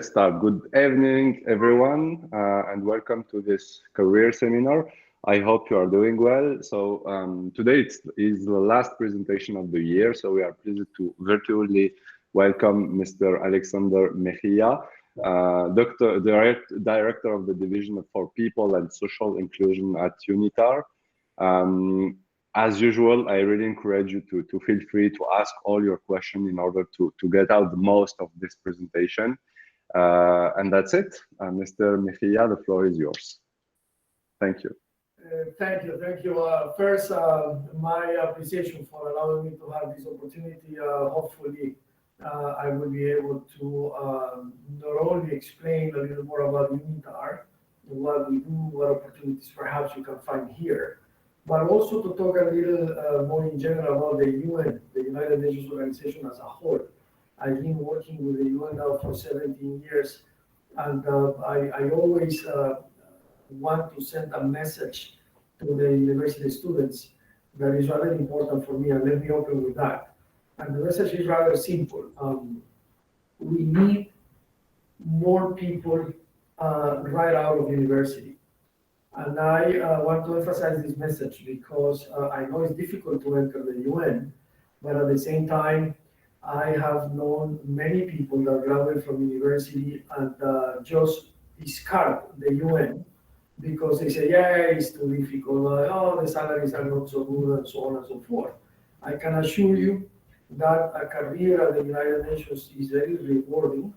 Start. Good evening, everyone, and welcome to this career seminar. I hope you are doing well. So today is the last presentation of the year, so we are pleased to virtually welcome Mr. Alexander Mejia, Director of the Division for People and Social Inclusion at UNITAR. As usual, I really encourage you to feel free to ask all your questions in order to get out the most of this presentation. And that's it. Mr. Mejia, the floor is yours. Thank you. Thank you. First, my appreciation for allowing me to have this opportunity. Hopefully, I will be able to not only explain a little more about UNITAR, what we do, what opportunities perhaps you can find here, but also to talk a little more in general about the UN, the United Nations Organization as a whole. I've been working with the UN now for 17 years, and I always want to send a message to the university students that is rather important for me, and let me open with that. And the message is rather simple. We need more people right out of university. And I want to emphasize this message because I know it's difficult to enter the UN, but at the same time, I have known many people that graduate from university and just discard the UN because they say, yeah, it's too difficult, the salaries are not so good, and so on and so forth. I can assure you that a career at the United Nations is very rewarding,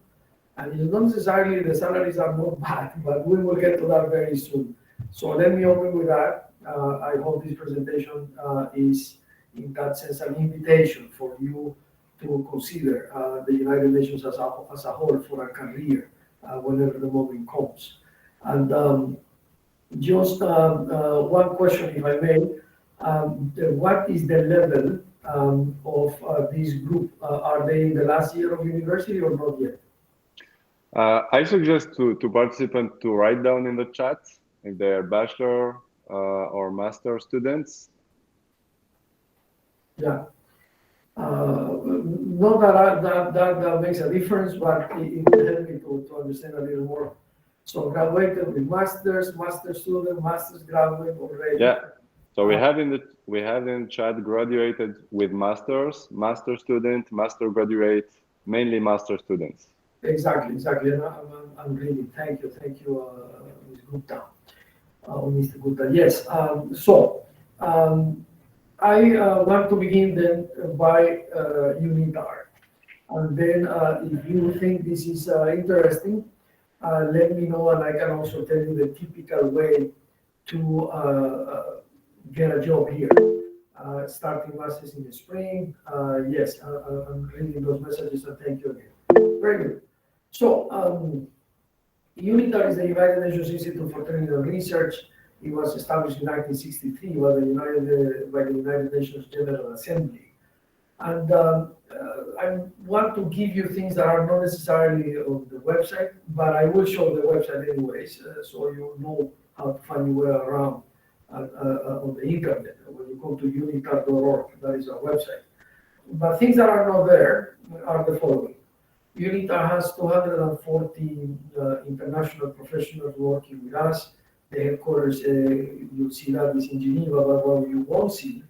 and it's not necessarily the salaries are not bad, but we will get to that very soon. So let me open with that. I hope this presentation is, in that sense, an invitation for you to consider the United Nations as a whole for a career whenever the moment comes. And just one question, if I may. What is the level of this group? Are they in the last year of university or not yet? I suggest to participants to write down in the chat if they are bachelor or master students. Yeah. Not that makes a difference, but it will help me to understand a little more. So graduated with master's, master student, master's graduate already. Yeah. So we have in the chat graduated with masters, master student, master graduate, mainly master students. Exactly. And I'm reading. Thank you, Ms. Gupta, Mr. Gupta. Yes. I want to begin then by UNITAR. And then if you think this is interesting, let me know, and I can also tell you the typical way to get a job here. Starting masters in the spring. Yes, I'm reading those messages, and thank you again. Very good. So UNITAR is the United Nations Institute for Training and Research. It was established in 1963 by the United Nations General Assembly. And I want to give you things that are not necessarily on the website, but I will show the website anyways, so you know how to find your way around on the internet. When you go to unitar.org, that is our website. But things that are not there are the following. UNITAR has 240 international professionals working with us. The headquarters, you'll see that is in Geneva, but what you won't see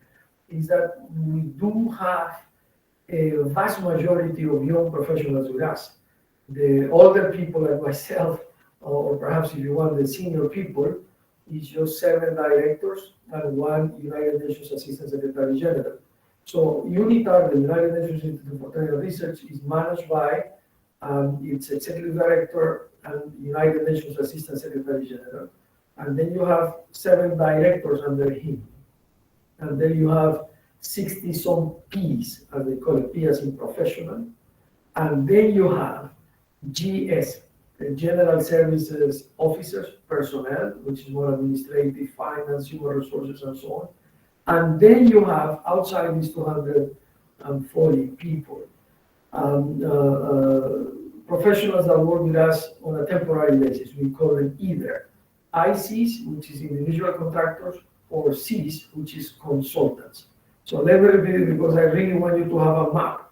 is that we do have a vast majority of young professionals with us. The older people like myself, or perhaps if you want the senior people, is just 7 directors and 1 United Nations Assistant Secretary General. So UNITAR, the United Nations Institute for Training and Research, is managed by its executive director and United Nations Assistant Secretary General. And then you have 7 directors under him. And then you have 60-some Ps, as they call it, P as in professional. And then you have GS, the General Services Officers, personnel, which is more administrative, finance, human resources, and so on. And then you have, outside these 240 people, professionals that work with us on a temporary basis. We call them either ICs, which is individual contractors, or Cs, which is consultants. So let me repeat it because I really want you to have a map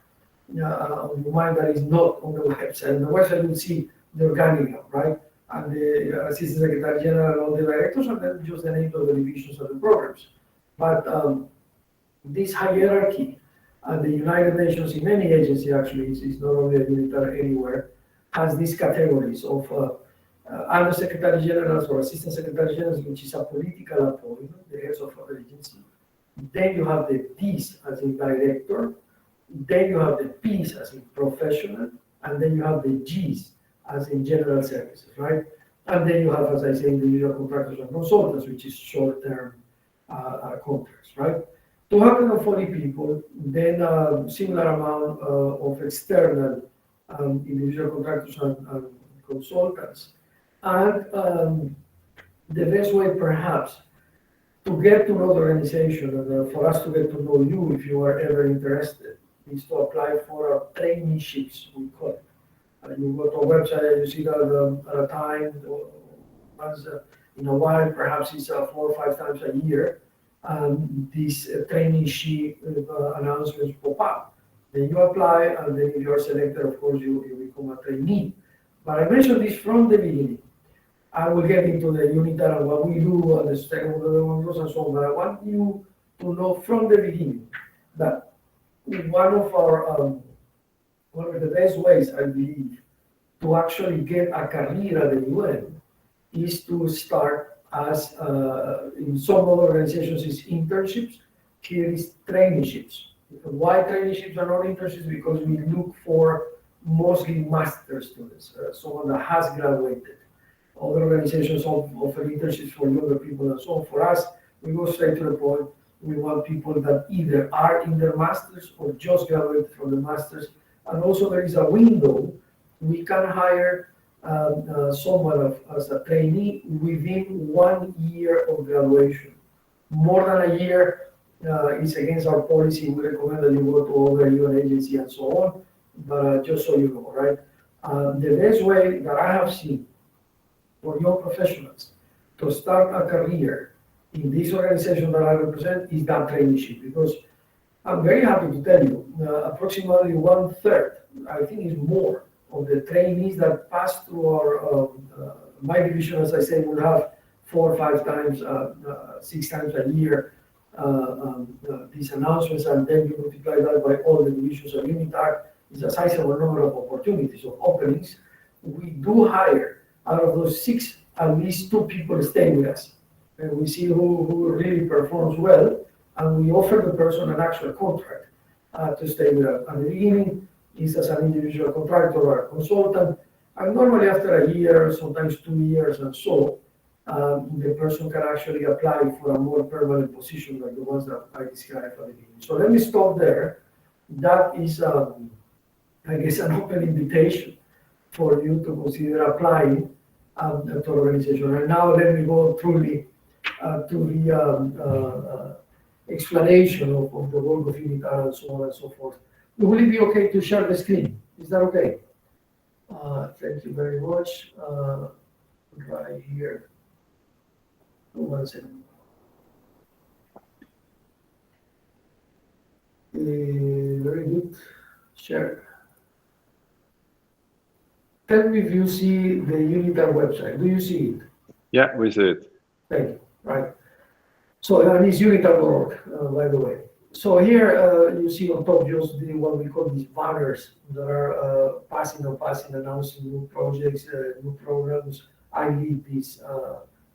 on your mind that is not on the website. On the website, you'll see the organigram, right? And the Assistant Secretary General and all the directors, and then just the names of the divisions of the programs. But this hierarchy at the United Nations, in any agency actually, is not only a UNITAR anywhere, has these categories of Under Secretary Generals or Assistant Secretary Generals, which is a political appointment, the heads of the agency. Then you have the Ps as in director, then you have the Ps as in professional, and then you have the Gs as in general services, right? And then you have, as I say, individual contractors and consultants, which is short-term contracts, right? 240 people, then a similar amount of external individual contractors and consultants. And the best way, perhaps, to get to know the organization and for us to get to know you, if you are ever interested, is to apply for traineeships, we call it. You go to a website, you see that at a time, once in a while, perhaps it's 4 or 5 times a year, these traineeship announcements pop up. Then you apply, and then if you're selected, of course, you become a trainee. But I mentioned this from the beginning. I will get into the UNITAR and what we do and the stakeholders and so on, but I want you to know from the beginning that one of the best ways, I believe, to actually get a career at the UN is to start as, in some other organizations, is internships. Here is traineeships. Why traineeships are not internships? Because we look for mostly master students, someone that has graduated. Other organizations offer internships for younger people and so on. For us, we go straight to the point. We want people that either are in their masters or just graduated from the masters. And also there is a window. We can hire someone as a trainee within 1 year of graduation. More than a year is against our policy. We recommend that you go to other UN agency and so on. But just so you know, right? The best way that I have seen for young professionals to start a career in this organization that I represent is that traineeship, because I'm very happy to tell you, approximately 1/3, I think is more, of the trainees that pass through our, my division, as I say, will have 4 or 5 times, 6 times a year these announcements, and then you multiply that by all the divisions of UNITAR. It's a sizable number of opportunities, of openings. We do hire. Out of those 6, at least 2 people stay with us. And we see who really performs well, and we offer the person an actual contract to stay with us. At the beginning, is as an individual contractor or a consultant, and normally after a year, sometimes 2 years and so, the person can actually apply for a more permanent position like the ones that I described at the beginning. So let me stop there. That is, I guess, an open invitation for you to consider applying to organization. And now let me go truly to the explanation of the work of UNITAR and so on and so forth. Will it be okay to share the screen? Is that okay? Thank you very much. Right here. 1 second. Very good. Share. Tell me if you see the UNITAR website. Do you see it? Yeah, we see it. Thank you. Right. So that is unitar.org, by the way. So here you see on top just what we call these banners that are passing, announcing new projects, new programs. I lead this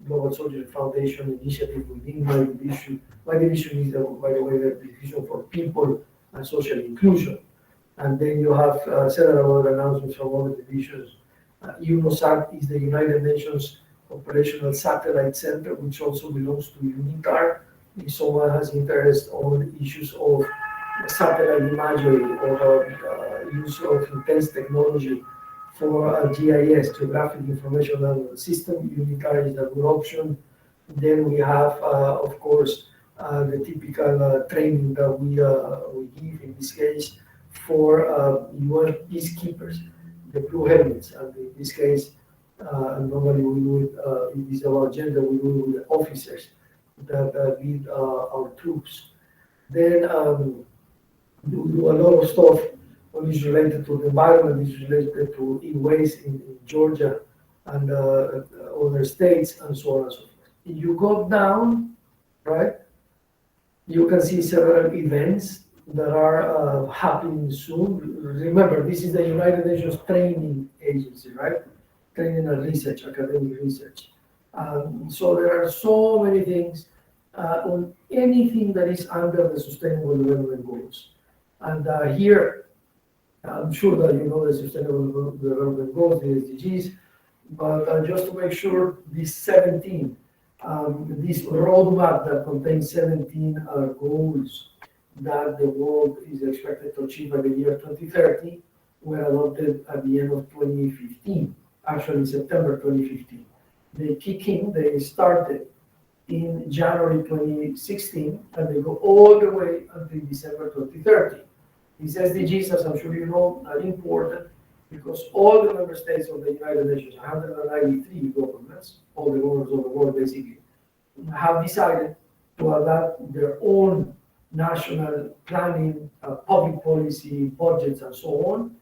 Global Social Foundation initiative within my division. My division is, by the way, the division for people and social inclusion. And then you have several other announcements from other divisions. UNOSAT is the United Nations Operational Satellite Center, which also belongs to UNITAR. If someone has interest on issues of satellite imagery or use of intense technology for GIS, Geographic Information System, UNITAR is a good option. Then we have, of course, the typical training that we give in this case for UN peacekeepers, the blue helmets, and in this case, normally we do it, it is about gender, we do it with the officers that lead our troops. Then we do a lot of stuff One is related to the environment, is related to e-waste in Georgia and other states, and so on and so forth. If you go down, right, you can see several events that are happening soon. Remember, this is the United Nations training agency, right? Training and research, academic research. So there are so many things on anything that is under the Sustainable Development Goals. And here, I'm sure that you know the Sustainable Development Goals, the SDGs, but just to make sure, these 17, this roadmap that contains 17 goals that the world is expected to achieve by the year 2030 were adopted at the end of 2015, actually September 2015. They started in January 2016, and they go all the way until December 2030. These SDGs, as I'm sure you know, are important because all the member states of the United Nations, 193 governments, all the governments of the world basically, have decided to adapt their own national planning, public policy, budgets, and so on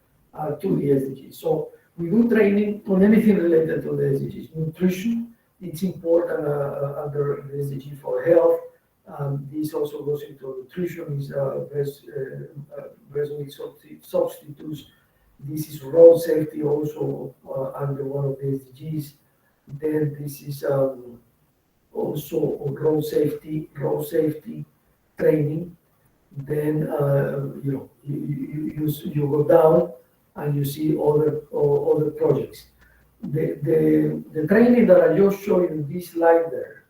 to the SDGs. So we do training on anything related to the SDGs. Nutrition, it's important under the SDG for health. This also goes into nutrition, is breast milk substitutes. This is road safety also under one of the SDGs. Then this is also road safety training. Then you go down and you see other projects. The training that I just showed you in this slide there,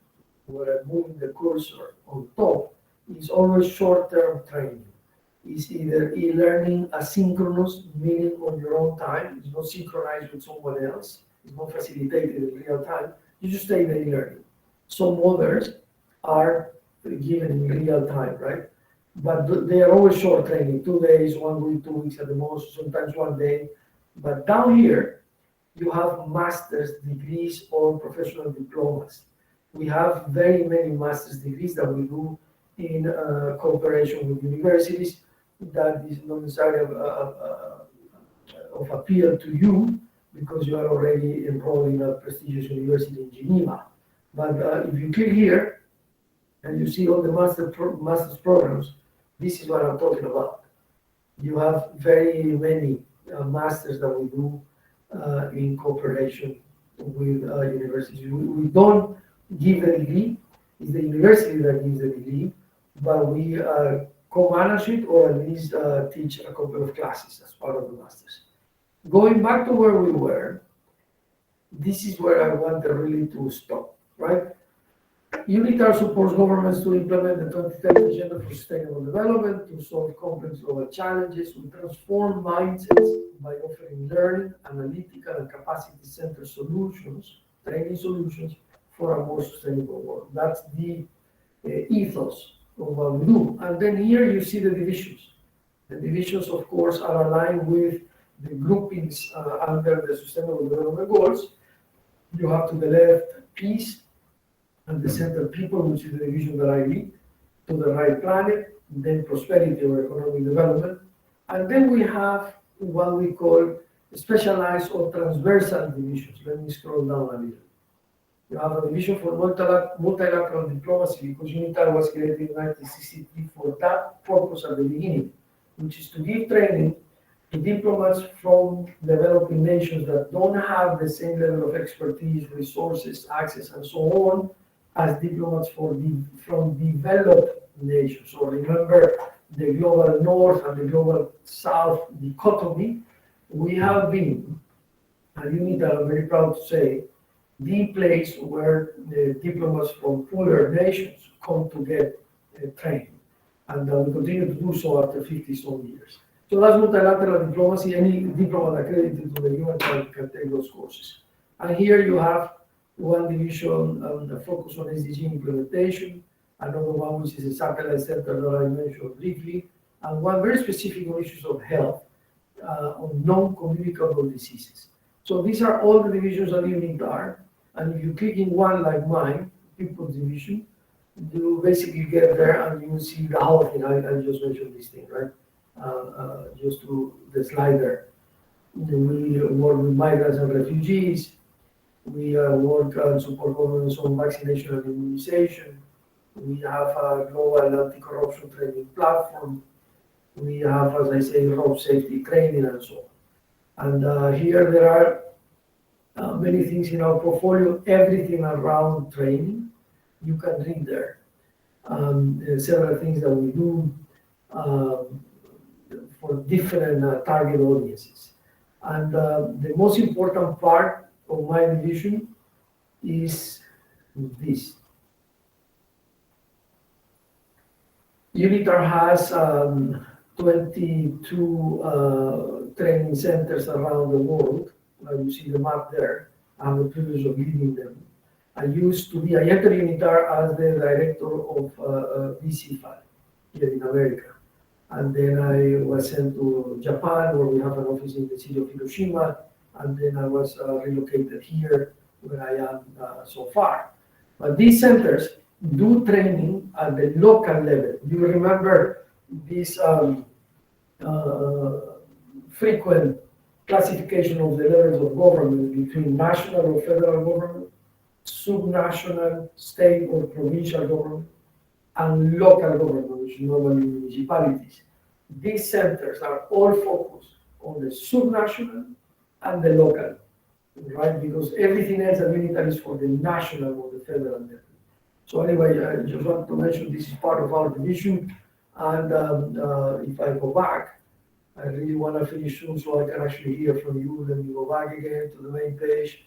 where I'm moving the cursor on top, is always short-term training. It's either e-learning asynchronous, meaning on your own time. It's not synchronized with someone else. It's not facilitated in real time. You just stay there e-learning. Some others are given in real time, right? But they are always short training, 2 days, 1 week, 2 weeks at the most, sometimes 1 day. But down here, you have master's degrees or professional diplomas. We have very many master's degrees that we do in cooperation with universities. That is not necessarily of appeal to you because you are already enrolled in a prestigious university in Geneva. But if you click here and you see all the master's programs, this is what I'm talking about. You have very many masters that we do in cooperation with universities. We don't give the degree, it's the university that gives the degree, but we co-manage it or at least teach a couple of classes as part of the masters. Going back to where we were, this is where I wanted really to stop, right? UNITAR supports governments to implement the 2030 Agenda for Sustainable Development, to solve complex global challenges, to transform mindsets by offering learning, analytical, and capacity-centered solutions, training solutions for a more sustainable world. That's the ethos of what we do. And then here you see the divisions. The divisions, of course, are aligned with the groupings under the Sustainable Development Goals. You have to the left peace, and the center people, which is the division that I lead, to the right planet, then prosperity or economic development. And then we have what we call specialized or transversal divisions. Let me scroll down a little. You have a division for multilateral diplomacy because UNITAR was created in 1963 for that purpose at the beginning, which is to give training to diplomats from developing nations that don't have the same level of expertise, resources, access, and so on as diplomats from developed nations. So remember the global north and the global south dichotomy. We have been, at UNITAR, I'm very proud to say, the place where the diplomats from poorer nations come to get training. And we continue to do so after 50-some years. So that's multilateral diplomacy. Any diplomat accredited to the UN can take those courses. And here you have one division that focus on SDG implementation, another one which is a satellite center that I mentioned briefly, and one very specific on issues of health, on non-communicable diseases. So these are all the divisions of UNITAR, and if you click in one like mine, People's Division, you basically get there and you will see the whole thing. I just mentioned this thing, right? just to the slider. We work with migrants and refugees. We work on support governments on vaccination and immunization. We have a global anti-corruption training platform. We have, as I say, road safety training and so on. And here there are many things in our portfolio, everything around training. You can read there. Several things that we do for different target audiences. And the most important part of my division is this. UNITAR has 22 training centers around the world. You see the map there. I have the privilege of leading them. I entered UNITAR as the director of VCFA here in America. And then I was sent to Japan, where we have an office in the city of Hiroshima. And then I was relocated here, where I am so far. But these centers do training at the local level. You remember this frequent classification of the levels of government between national or federal government, subnational, state or provincial government, and local government, which is normally municipalities. These centers are all focused on the subnational and the local, right? Because everything else at UNITAR is for the national or the federal level. So anyway, I just want to mention this is part of our division. And if I go back, I really want to finish soon so I can actually hear from you. Let me go back again to the main page.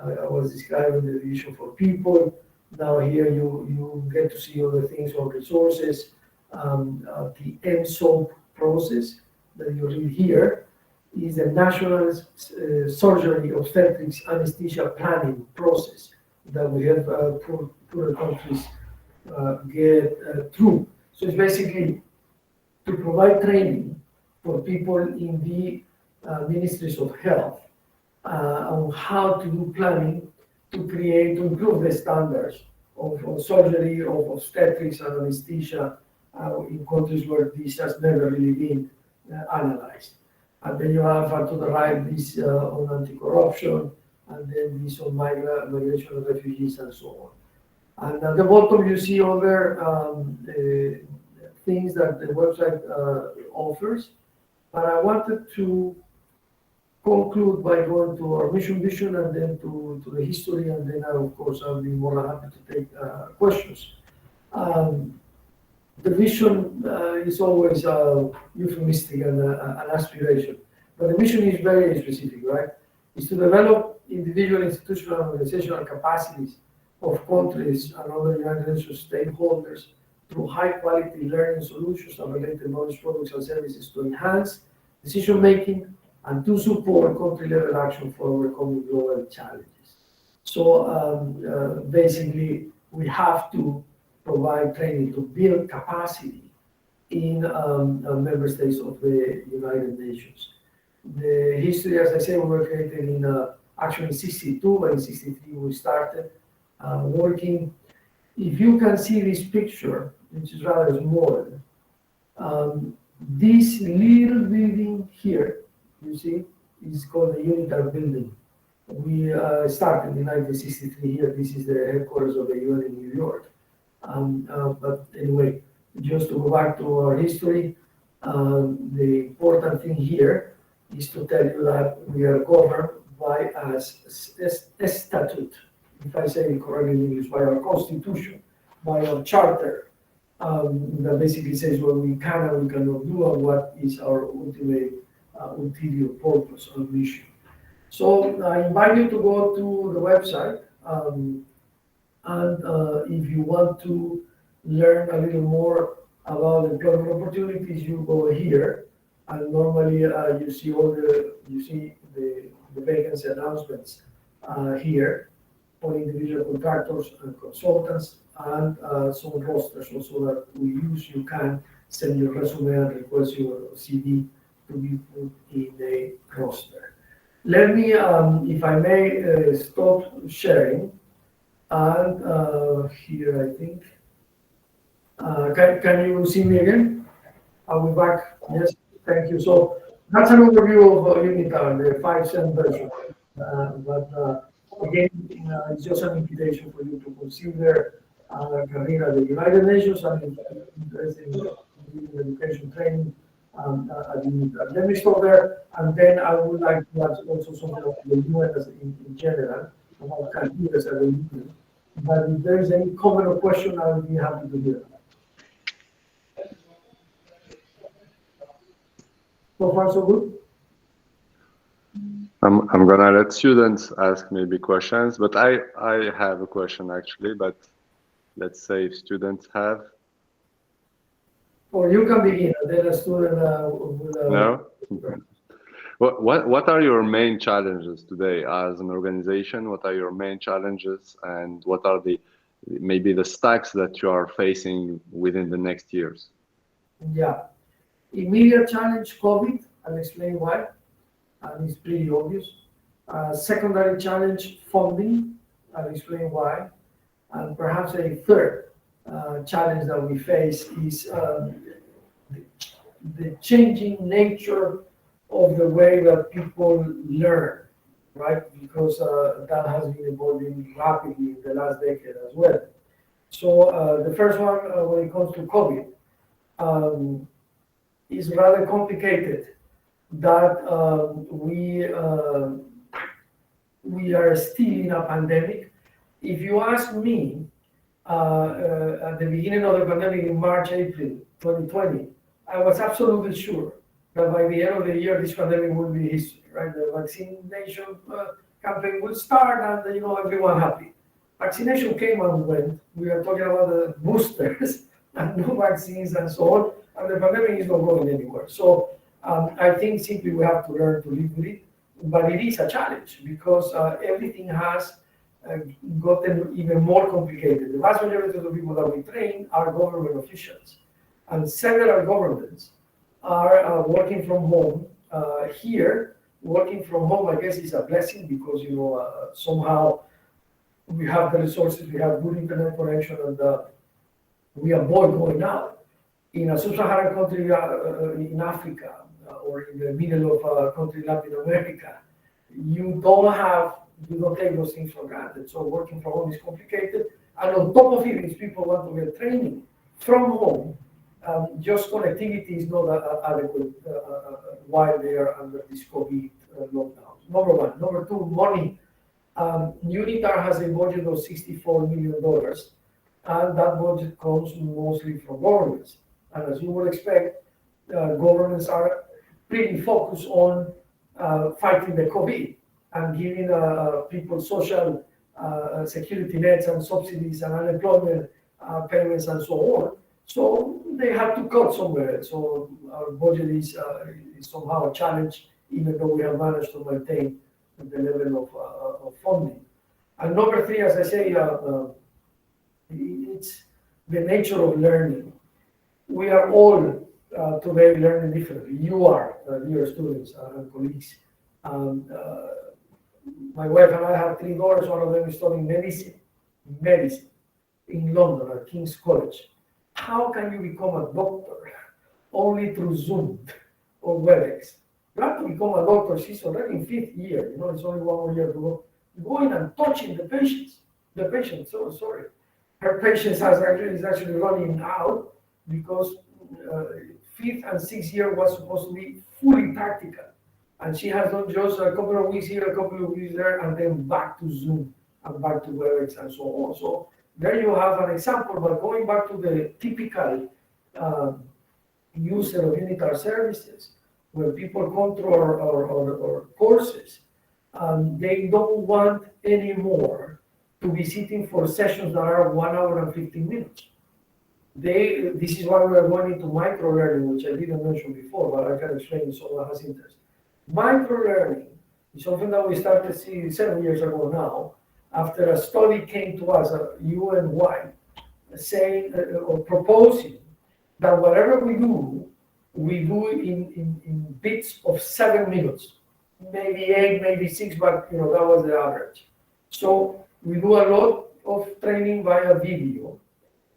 I was describing the division for people. Now here you get to see other things on resources. The MSOP process that you read here is the National Surgery Obstetrics Anesthesia Planning process that we have poorer countries get through. So it's basically to provide training for people in the ministries of health on how to do planning to improve the standards of surgery, of obstetrics and anesthesia in countries where this has never really been analyzed. And then you have to the right this on anti-corruption, and then this on migration and refugees and so on. And at the bottom you see other things that the website offers. But I wanted to conclude by going to our mission vision and then to the history, and then of course I'll be more than happy to take questions. The vision is always euphemistic and an aspiration, but the mission is very specific, right? It's to develop individual, institutional, and organizational capacities of countries and other United Nations stakeholders through high-quality learning solutions and related knowledge products and services to enhance decision-making and to support country-level action for overcoming global challenges. So basically, we have to provide training to build capacity in member states of the United Nations. The history, as I said, we were created in actually in 62, but in 63 we started working. If you can see this picture, which is rather small, this little building here, you see, is called the UNITAR building. We started in 1963 here. This is the headquarters of the UN in New York. But anyway, just to go back to our history, the important thing here is to tell you that we are governed by a statute, if I say it correctly in English, by our constitution, by our charter, that basically says what we can and we cannot do and what is our ultimate ulterior purpose or mission. So I invite you to go to the website, and if you want to learn a little more about employment opportunities, you go here, and normally you see the vacancy announcements here for individual contractors and consultants, and some rosters also that you can send your resume and request your CV to be put in a roster. Let me, if I may, stop sharing. And here I think, can you see me again? Are we back? Yes, thank you. So that's an overview of UNITAR, the 5 cent version. But again, it's just an invitation for you to consider career at the United Nations and if you're interested in education training at UNITAR. Let me stop there, and then I would like to add also something about the UN in general, about careers at the UN. But if there is any comment or question, I would be happy to hear. So far, so good? I'm gonna let students ask maybe questions, but I have a question actually, but let's say if students have. Or you can begin, and then a student will. No? What are your main challenges today as an organization? What are your main challenges, and what are maybe the stacks that you are facing within the next years? Yeah. Immediate challenge, COVID. I'll explain why. And it's pretty obvious. Secondary challenge, funding. I'll explain why. And perhaps a third challenge that we face is the changing nature of the way that people learn, right? Because that has been evolving rapidly in the last decade as well. So the first one, when it comes to COVID, is rather complicated. That we are still in a pandemic. If you ask me, at the beginning of the pandemic in March, April 2020, I was absolutely sure that by the end of the year, this pandemic will be history, right? The vaccination campaign will start and, everyone happy. Vaccination came and went. We are talking about the boosters and no vaccines and so on, and the pandemic is not going anywhere. So I think simply we have to learn to live with it, but it is a challenge because everything has gotten even more complicated. The vast majority of the people that we train are government officials, and several governments are working from home. Here, working from home, I guess, is a blessing because somehow we have the resources, we have good internet connection, and we avoid going out. In a sub-Saharan country in Africa or in the middle of a country in Latin America, you don't take those things for granted. So working from home is complicated. And on top of it, if people want to get training from home, just connectivity is not adequate while they are under this COVID lockdown. Number one. Number two, money. UNITAR has a budget of $64 million, and that budget comes mostly from governments. And as you would expect, governments are pretty focused on fighting the COVID and giving people social security nets and subsidies and unemployment payments and so on. So they have to cut somewhere. So our budget is somehow a challenge, even though we have managed to maintain the level of funding. And number three, as I say, it's the nature of learning. We are all today learning differently. You are, dear students and colleagues. My wife and I have 3 daughters. One of them is studying medicine in London at King's College. How can you become a doctor only through Zoom or WebEx? You have to become a doctor. She's already in 5th year. It's only 1 more year to go. Going and touching the patients. So sorry. Her patience is actually running out because 5th and 6th year was supposed to be fully practical. And she has done just a couple of weeks here, a couple of weeks there, and then back to Zoom and back to WebEx and so on. So there you have an example, but going back to the typical user of UNITAR services, where people come to our courses, they don't want anymore to be sitting for sessions that are 1 hour and 15 minutes. This is why we are going into micro-learning, which I didn't mention before, but I can explain if someone has interest. Micro-learning is something that we started seeing 7 years ago now, after a study came to us, UN-wide, saying or proposing that whatever we do in bits of 7 minutes, maybe 8, maybe 6, but that was the average. So we do a lot of training via video.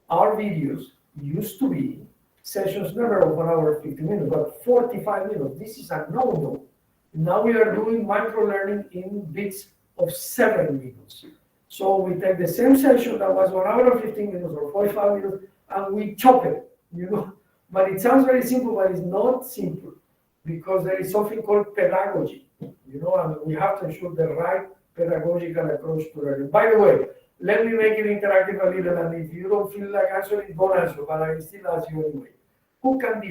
Our videos used to be sessions, never of 1 hour, 50 minutes, but 45 minutes. This is a no-no. Now we are doing micro-learning in bits of 7 minutes. So we take the same session that was 1 hour and 15 minutes or 45 minutes, and we chop it, But it sounds very simple, but it's not simple, because there is something called pedagogy, and we have to ensure the right pedagogical approach to learning. By the way, let me make it interactive a little, and if you don't feel like answering, don't answer, but I will still ask you anyway. Who can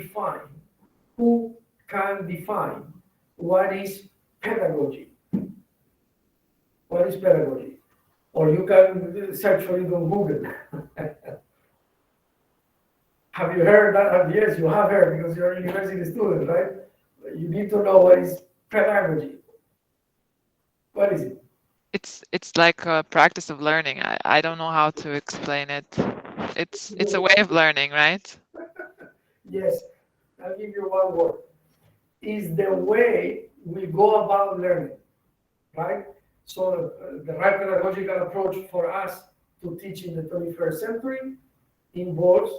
define what is pedagogy? What is pedagogy? Or you can search for it on Google. Have you heard that? Yes, you have heard, because you're a university student, right? You need to know what is pedagogy. What is it? It's like a practice of learning. I don't know how to explain it. It's a way of learning, right? Yes, I'll give you one word. Is the way we go about learning, right? So the right pedagogical approach for us to teach in the 21st century involves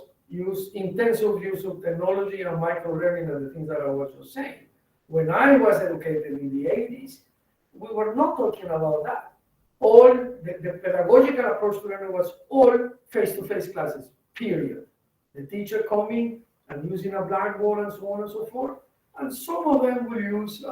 intensive use of technology and micro-learning and the things that I was just saying. When I was educated in the 80s, we were not talking about that. All the pedagogical approach to learning was all face-to-face classes, period. The teacher coming and using a blackboard and so on and so forth. And some of them will use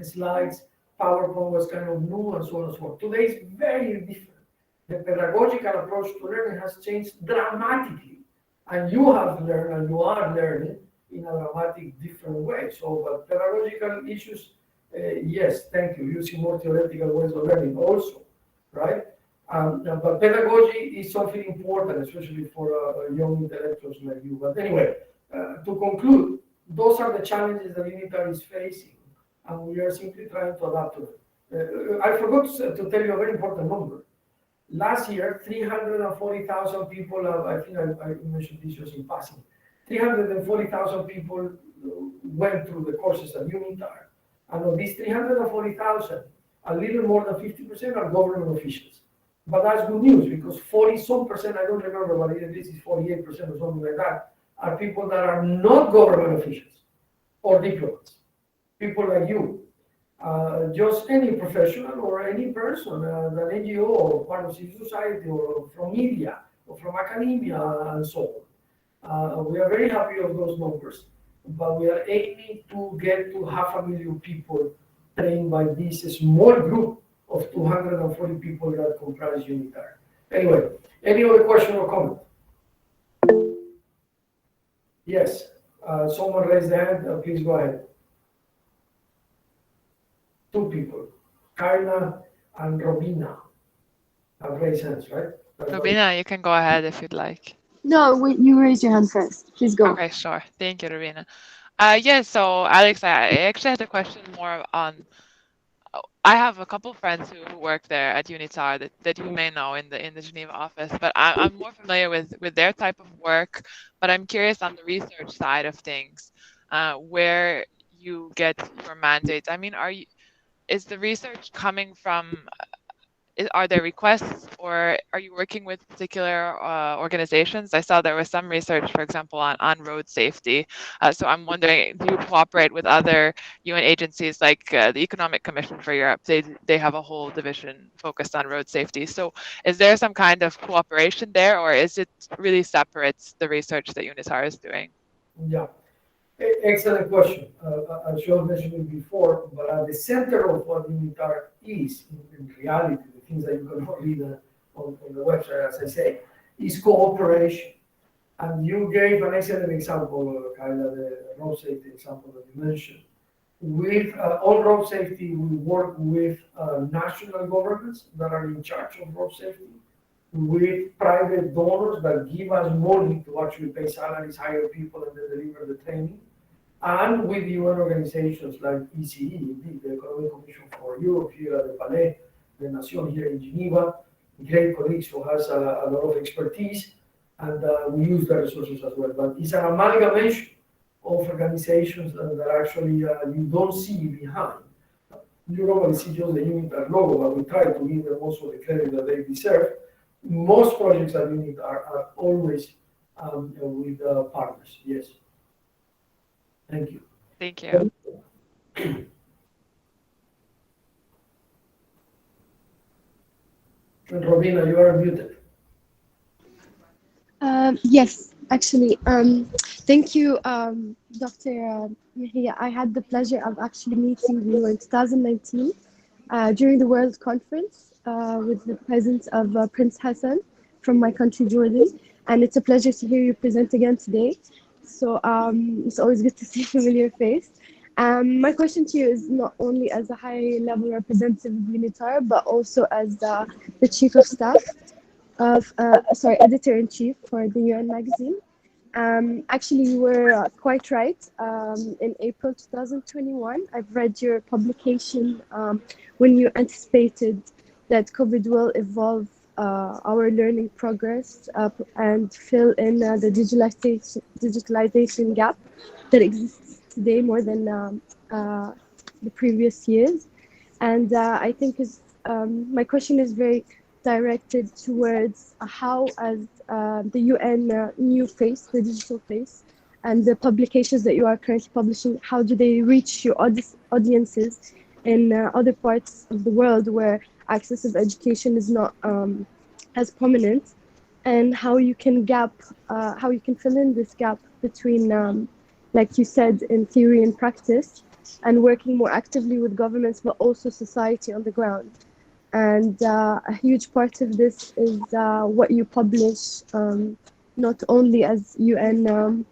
slides. PowerPoint was kind of new and so on and so forth. Today is very different. The pedagogical approach to learning has changed dramatically. And you have learned and you are learning in a dramatic different way. So, but pedagogical issues, yes, thank you. Using more theoretical ways of learning also, right? But pedagogy is something important, especially for young intellectuals like you. But anyway, to conclude, those are the challenges that UNITAR is facing, and we are simply trying to adapt to them. I forgot to tell you a very important number. Last year, 340,000 people, I think I mentioned this just in passing, 340,000 people went through the courses at UNITAR. And of these 340,000, a little more than 50% are government officials. But that's good news, because 40-some%, I don't remember, but this is 48% or something like that, are people that are not government officials or diplomats. People like you, just any professional or any person, an NGO or part of civil society or from media or from academia and so on. We are very happy of those numbers, but we are aiming to get to 500,000 people trained by this small group of 240 people that comprise UNITAR. Anyway, any other question or comment? Yes, someone raised their hand. Please go ahead. Two people, Carla and Robina, have raised hands, right? Robina, you can go ahead if you'd like. No, wait, you raised your hand first. Please go. Okay, sure. Thank you, Robina. Yeah, so Alex, I actually had a question more on, I have a couple of friends who work there at UNITAR that you may know in the Geneva office, but I'm more familiar with their type of work, but I'm curious on the research side of things, where you get your mandate. I mean, is the research coming from, are there requests, or are you working with particular organizations? I saw there was some research, for example, on road safety. So I'm wondering, do you cooperate with other UN agencies like the Economic Commission for Europe? They have a whole division focused on road safety. So is there some kind of cooperation there, or is it really separate, the research that UNITAR is doing? Yeah. Excellent question. I should have mentioned it before, but at the center of what UNITAR is, in reality, the things that you can read on the website, as I say, is cooperation. And you gave an excellent example, Kyla, the road safety example that you mentioned. With on road safety, we work with national governments that are in charge of road safety, with private donors that give us money to actually pay salaries, hire people, and then deliver the training, and with UN organizations like ECE, indeed, the Economic Commission for Europe here at the Palais, the Nation here in Geneva, great colleagues who has a lot of expertise, and we use the resources as well. But it's an amalgamation of organizations that actually you don't see behind. You normally see just the UNITAR logo, but we try to give them also the credit that they deserve. Most projects at UNITAR are always with partners. Yes. Thank you. Thank you. Robina, you are muted. Yes, actually, thank you, Dr. Mejia. I had the pleasure of actually meeting you in 2019 during the World Conference with the presence of Prince Hassan from my country, Jordan. And it's a pleasure to hear you present again today. So it's always good to see a familiar face. My question to you is not only as a high-level representative of UNITAR, but also as the Chief of Staff of editor-in-chief for the UN magazine. Actually, you were quite right. In April 2021, I've read your publication when you anticipated that COVID will evolve our learning progress and fill in the digitalization gap that exists today more than the previous years. And I think my question is very directed towards how, as the UN new face, the digital face, and the publications that you are currently publishing, how do they reach your audiences in other parts of the world where access of education is not as prominent, and how you can fill in this gap between, like you said, in theory and practice, and working more actively with governments, but also society on the ground. And a huge part of this is what you publish, not only as UN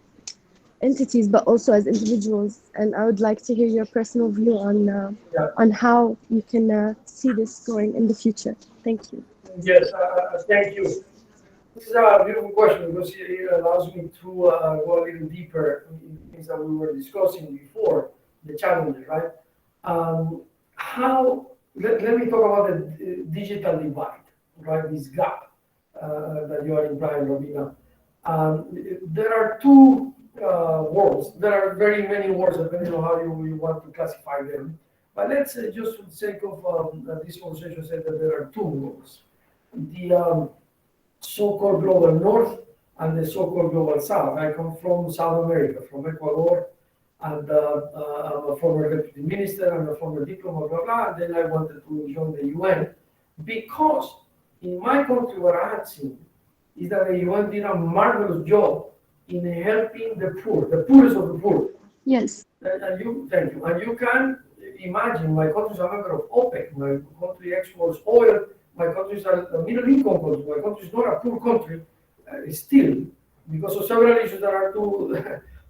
entities, but also as individuals. And I would like to hear your personal view on how you can see this going in the future. Thank you. Yes, thank you. This is a beautiful question because it allows me to go a little deeper in things that we were discussing before, the challenges, right? Let me talk about the digital divide, right? This gap that you are implying, Robina. There are two worlds. There are very many words depending on how you want to classify them. But let's just for the sake of this conversation say that there are two worlds. The so-called global north and the so-called global south. I come from South America, from Ecuador, and I'm a former deputy minister and a former diplomat, blah, blah. And then I wanted to join the UN because in my country, what I had seen is that the UN did a marvelous job in helping the poor, the poorest of the poor. Yes. Thank you. And you can imagine my country is a member of OPEC. My country exports oil. My country is a middle income country. My country is not a poor country still, because of several issues that are too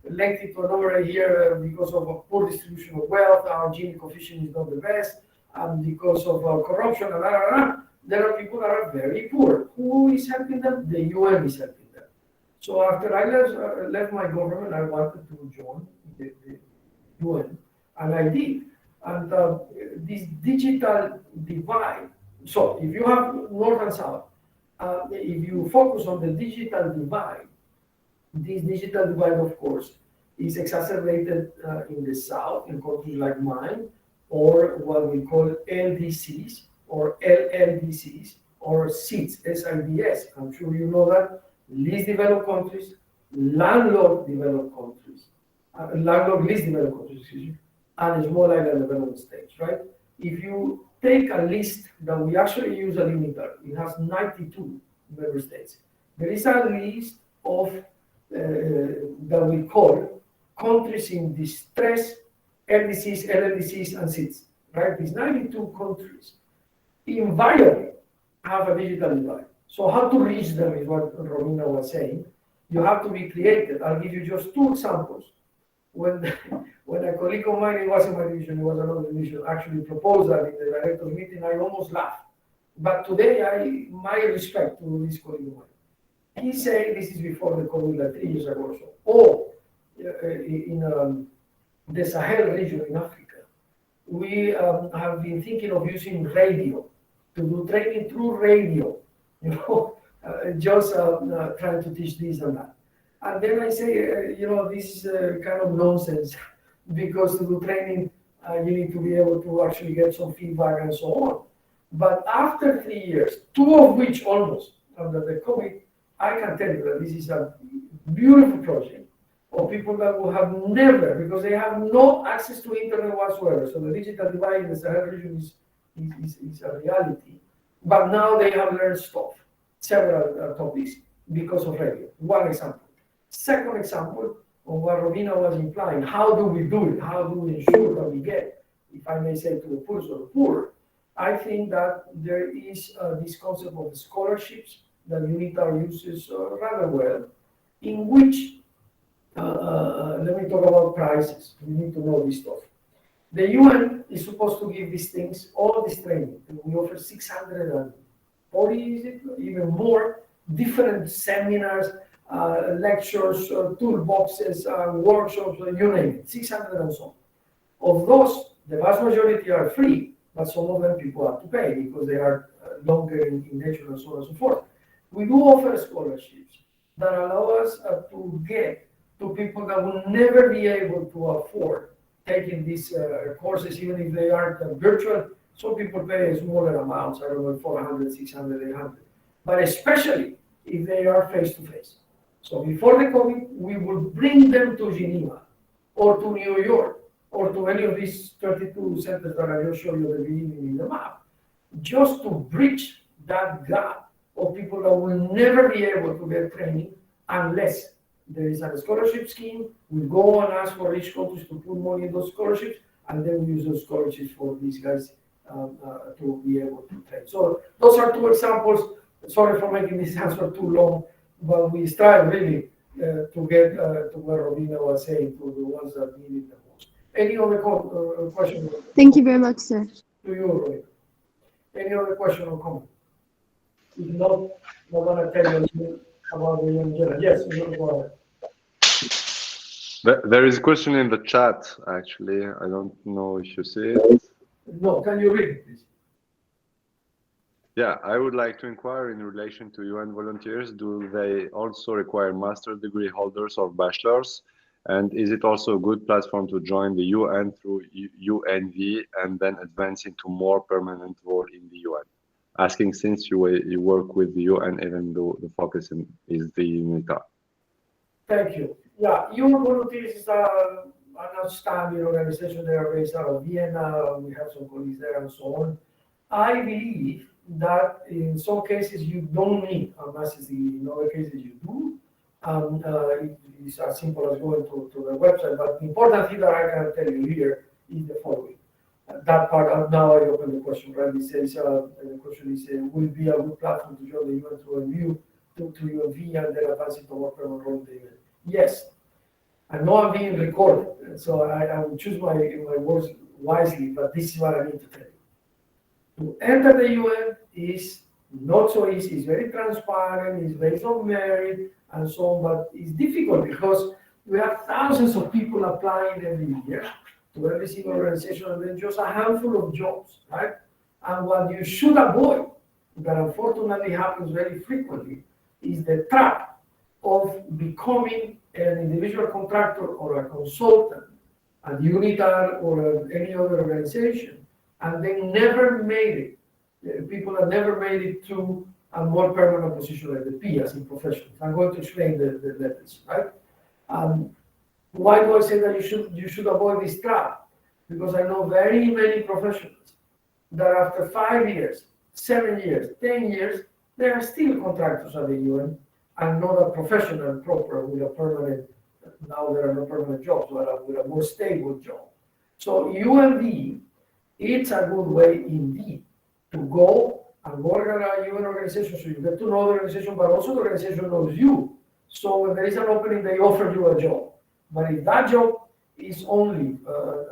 lengthy to enumerate here, because of a poor distribution of wealth, our Gini coefficient is not the best, and because of corruption, and there are people that are very poor. Who is helping them? The UN is helping them. So after I left my government, I wanted to join the UN, and I did. And this digital divide, so if you have North and South, if you focus on the digital divide, this digital divide, of course, is exacerbated in the South, in countries like mine, or what we call LDCs, or LLDCs, or SIDS, SIDS. I'm sure you know that. Least developed countries, landlocked developed countries, landlocked least developed countries, excuse me, and small island development states, right? If you take a list that we actually use at UNITAR, it has 92 member states. There is a list of that we call countries in distress, LDCs, LLDCs, and SIDS, right? These 92 countries invariably have a digital divide. So how to reach them is what Romina was saying. You have to be creative. I'll give you just two examples. When a colleague of mine, it wasn't my division, it was another division, actually proposed that in the director's meeting, I almost laughed. But today, my respect to this colleague of mine. He said, this is before the COVID, like 3 years ago or so, in the Sahel region in Africa, we have been thinking of using radio to do training through radio, just trying to teach this and that. And then I say, this is kind of nonsense, because to do training, you need to be able to actually get some feedback and so on. But after 3 years, 2 of which almost under the COVID, I can tell you that this is a beautiful project of people that will have never, because they have no access to internet whatsoever. So the digital divide in the Sahel region is a reality. But now they have learned stuff, several topics because of radio. One example. Second example of what Robina was implying, how do we do it? How do we ensure that we get, if I may say, to the poorest of the poor? I think that there is this concept of scholarships that UNITAR uses rather well, in which, let me talk about prices. We need to know this stuff. The UN is supposed to give these things, all this training. And we offer 640, is it? Even more, different seminars, lectures, toolboxes, workshops, you name it, 600 and so on. Of those, the vast majority are free, but some of them people have to pay because they are longer in nature and so on and so forth. We do offer scholarships that allow us to get to people that will never be able to afford taking these courses, even if they are virtual. Some people pay smaller amounts, I don't know, 400, 600, 800. But especially if they are face-to-face. So before the COVID, we would bring them to Geneva or to New York or to any of these 32 centers that I just showed you at the beginning in the map, just to bridge that gap of people that will never be able to get training unless there is a scholarship scheme. We go and ask for each country to put money in those scholarships, and then we use those scholarships for these guys to be able to train. So those are two examples. Sorry for making this answer too long, but we strive really to get to where Robina was saying, to the ones that need it the most. Any other question? Thank you very much, sir. To you, Robina. Any other question or comment? If not, I'm going to tell you about the young general. Yes, you go ahead. There is a question in the chat, actually. I don't know if you see it. No, can you read it, please? Yeah, I would like to inquire in relation to UN volunteers. Do they also require master degree holders or bachelors? And is it also a good platform to join the UN through UNV and then advance into more permanent role in the UN? Asking since you work with the UN, even though the focus is the UNITAR. Thank you. Yeah, UN Volunteers is an outstanding organization. They are based out of Vienna. We have some colleagues there and so on. I believe that in some cases you don't need a master's degree. In other cases you do. It's as simple as going to the website. But the important thing that I can tell you here is the following. That part, now I open the question, right? It says, the question is, will it be a good platform to join the UN through review to UNV and then advance into more permanent role in the UN? Yes. I know I'm being recorded, so I will choose my words wisely, but this is what I need to tell you. To enter the UN is not so easy. It's very transparent, it's based on merit and so on, but it's difficult because we have thousands of people applying every year to every single organization, and then just a handful of jobs, right? And what you should avoid, that unfortunately happens very frequently, is the trap of becoming an individual contractor or a consultant at UNITAR or any other organization, and they never made it. People have never made it to a more permanent position like the P as in professionals. I'm going to explain the levels, right? Why do I say that you should avoid this trap? Because I know very many professionals that after 5 years, 7 years, 10 years, they are still contractors at the UN and not a professional proper with a permanent, now there are no permanent jobs, but with a more stable job. So UNV, it's a good way indeed to go and work at a UN organization so you get to know the organization, but also the organization knows you. So when there is an opening, they offer you a job. But if that job is only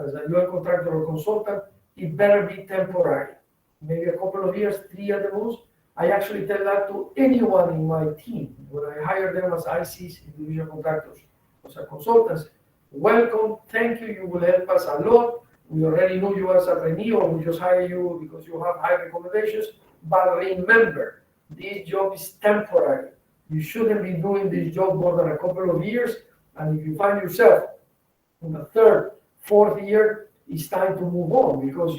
as a UN contractor or consultant, it better be temporary. Maybe a couple of years, 3 at the most. I actually tell that to anyone in my team. When I hire them as ICs, individual contractors, as a consultants, welcome, thank you, you will help us a lot. We already know you as a trainee, or we just hire you because you have high recommendations. But remember, this job is temporary. You shouldn't be doing this job more than a couple of years. And if you find yourself in the 3rd, 4th year, it's time to move on because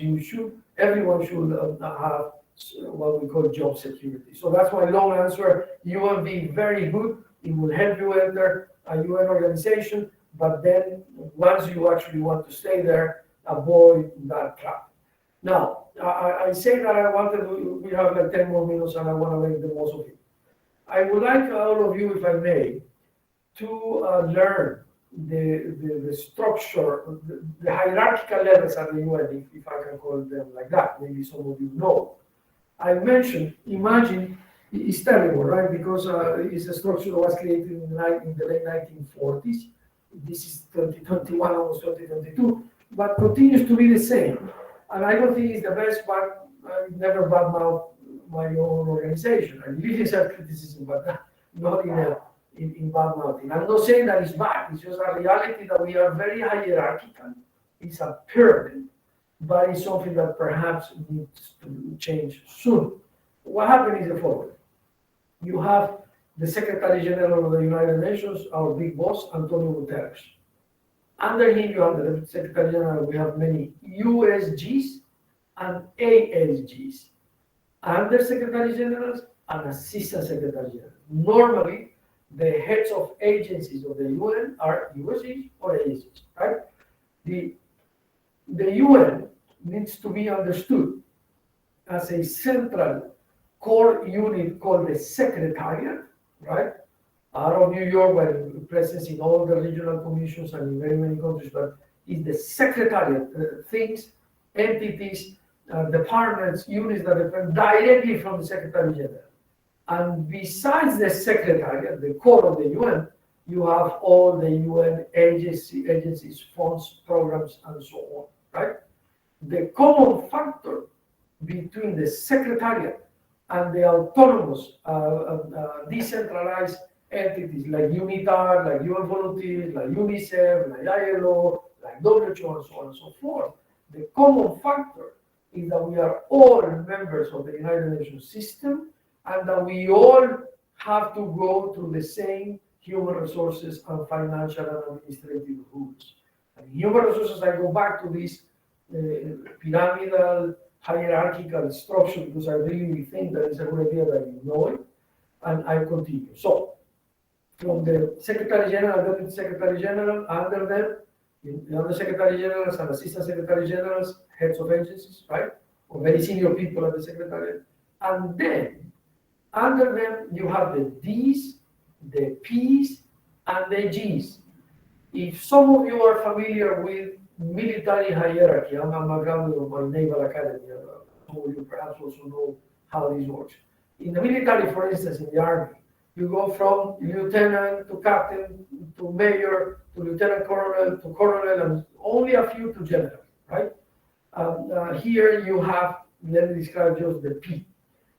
everyone should have what we call job security. So that's my long answer. UNV very good. It will help you enter a UN organization, but then once you actually want to stay there, avoid that trap. Now, I say that I wanted to, we have like 10 more minutes and I want to make the most of it. I would like all of you, if I may, to learn the structure, the hierarchical levels at the UN, if I can call them like that. Maybe some of you know. I mentioned, imagine, it's terrible, right? Because it's a structure that was created in the late 1940s. This is 2021, almost 2022, but continues to be the same. And I don't think it's the best, but I never badmouth my own organization. I believe in self-criticism, but not in bad mouthing. I'm not saying that it's bad. It's just a reality that we are very hierarchical. It's a pyramid, but it's something that perhaps needs to change soon. What happened is the following. You have the Secretary General of the United Nations, our big boss, Antonio Guterres. Under him, you have the Secretary General. We have many USGs and ASGs. Under Secretary Generals and Assistant Secretary General. Normally, the heads of agencies of the UN are USGs or ASGs, right? The UN needs to be understood as a central core unit called the Secretariat, right? Out of New York, where presence in all the regional commissions and in very many countries, but is the Secretariat, things, entities, departments, units that depend directly from the Secretary General. And besides the Secretariat, the core of the UN, you have all the UN agencies, funds, programs, and so on, right? The common factor between the Secretariat and the autonomous, decentralized entities like UNITAR, like UN Volunteers, like UNICEF, like ILO, like WHO, and so on and so forth, the common factor is that we are all members of the United Nations system and that we all have to go through the same human resources and financial and administrative rules. And human resources, I go back to this pyramidal, hierarchical structure because I really think that it's a good idea that you know it, and I continue. So, from the Secretary General, Deputy Secretary General, under them, the other Secretary Generals and Assistant Secretary Generals, heads of agencies, right? Or very senior people at the Secretariat. And then, under them, you have the Ds, the Ps, and the Gs. If some of you are familiar with military hierarchy, I'm a graduate of my Naval Academy, some of you perhaps also know how this works. In the military, for instance, in the Army, you go from lieutenant to captain to major to lieutenant colonel to colonel and only a few to general, right? Here you have, let me describe just the P.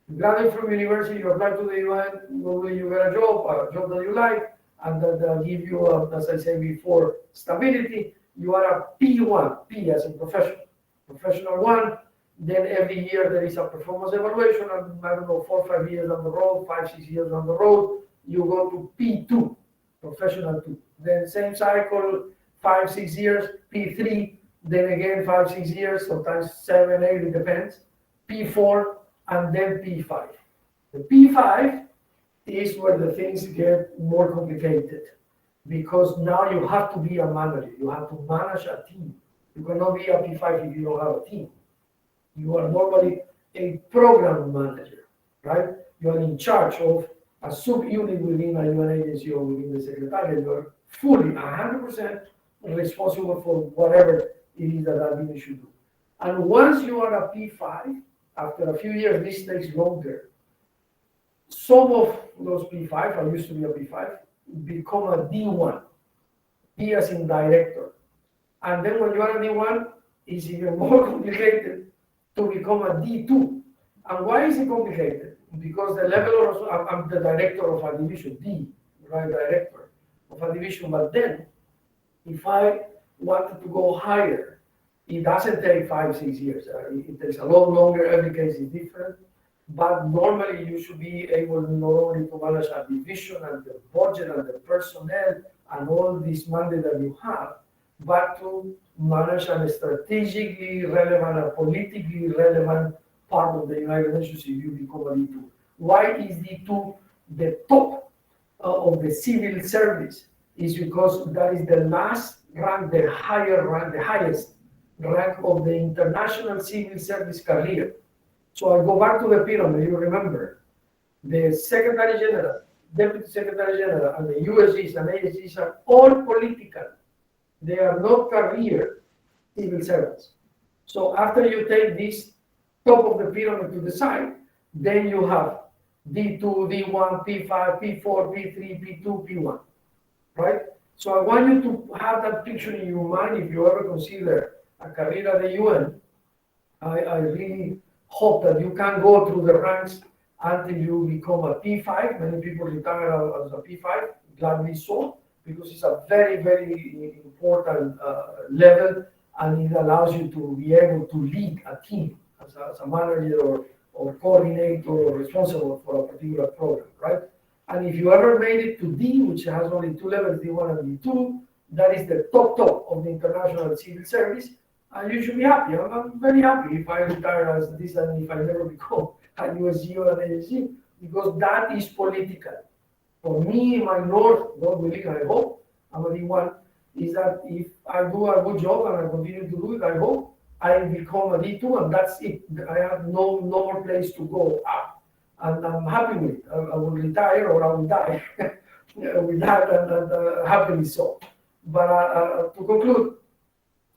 You graduate from university, you apply to the UN, you get a job that you like, and that give you, as I said before, stability. You are a P1, P as in professional one. Then every year there is a performance evaluation, and I don't know, 4 or 5 years down the road, 5, 6 years down the road, you go to P2, professional 2. Then same cycle, 5, 6 years, P3, then again 5, 6 years, sometimes 7, 8, it depends, P4, and then P5. The P5 is where the things get more complicated because now you have to be a manager. You have to manage a team. You cannot be a P5 if you don't have a team. You are normally a program manager, right? You are in charge of a subunit within a UN agency or within the Secretariat. You are fully, 100% responsible for whatever it is that unit should do. And once you are a P5, after a few years, this takes longer. Some of those P5, I used to be a P5, become a D1, D as in director. And then when you are a D1, it's even more complicated to become a D2. And why is it complicated? Because the level of, I'm the director of a division, D, right, director of a division. But then, if I wanted to go higher, it doesn't take 5, 6 years. It takes a lot longer. Every case is different. But normally you should be able not only to manage a division and the budget and the personnel and all this money that you have, but to manage a strategically relevant, a politically relevant part of the United Nations if you become a D2. Why is D2 the top of the civil service is because that is the last rank, the higher rank, the highest rank of the international civil service career. So I go back to the pyramid, you remember, the Secretary General, Deputy Secretary General, and the USGs and ASGs are all political. They are not career civil servants. So after you take this top of the pyramid to the side, then you have D2, D1, P5, P4, P3, P2, P1, right? So I want you to have that picture in your mind if you ever consider a career at the UN. I really hope that you can go through the ranks until you become a P5. Many people retire as a P5, gladly so, because it's a very, very important level, and it allows you to be able to lead a team as a manager or coordinator or responsible for a particular program, right? And if you ever made it to D, which has only two levels, D1 and D2, that is the top of the international civil service, and you should be happy. I'm very happy if I retire as this and if I never become a USG or an ASG, because that is political. For me, my north, God willing, I hope, I'm a D1, is that if I do a good job and I continue to do it, I hope I become a D2 and that's it. I have no more place to go up. And I'm happy with it. I will retire or I will die with that and happily so. But to conclude,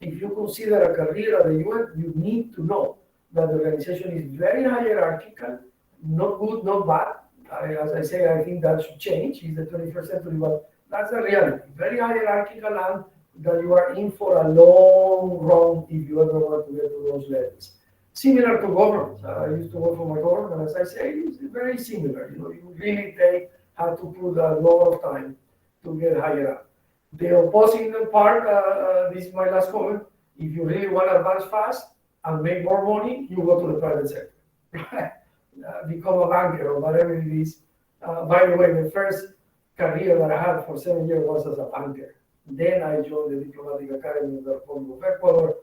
if you consider a career at the UN, you need to know that the organization is very hierarchical, not good, not bad. As I say, I think that should change. It's the 21st century, but that's the reality. Very hierarchical, and that you are in for a long run if you ever want to get to those levels. Similar to government. I used to work for my government, as I say, it's very similar. You really have to put a lot of time to get higher up. The opposing part, this is my last comment. If you really want to advance fast and make more money, you go to the private sector. Become a banker or whatever it is. By the way, the first career that I had for 7 years was as a banker. Then I joined the Diplomatic Academy of the Republic of Ecuador.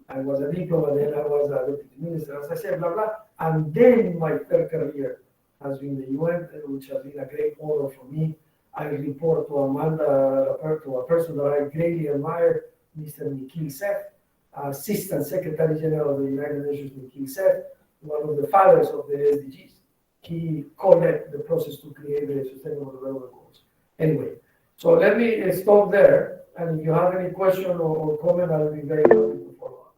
I was a diplomat, then I was a deputy minister, as I said, blah, blah. And then my third career has been the UN, which has been a great honor for me. I report to Amanda, to a person that I greatly admire, Mr. Nikhil Seth, Assistant Secretary General of the United Nations, Nikhil Seth, one of the fathers of the SDGs. He co-led the process to create the Sustainable Development Goals. Anyway, so let me stop there. And if you have any question or comment, I'll be very happy to follow up.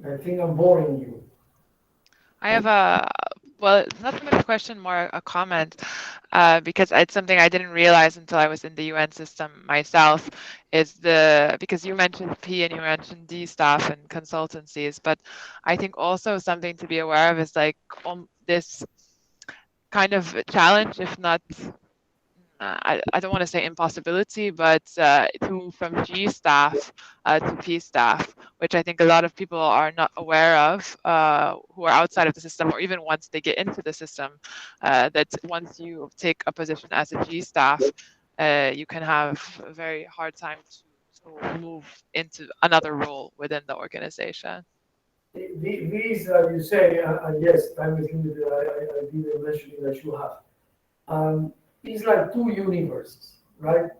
I think I'm boring you. I have it's not so much a question, more a comment, because it's something I didn't realize until I was in the UN system myself, because you mentioned P and you mentioned D staff and consultancies, but I think also something to be aware of is like this kind of challenge, if not, I don't want to say impossibility, but from G staff to P staff, which I think a lot of people are not aware of, who are outside of the system, or even once they get into the system, that once you take a position as a G staff, you can have a very hard time to move into another role within the organization. These, you say, yes, time is limited. I didn't mention it, I should have. It's like two universes, right?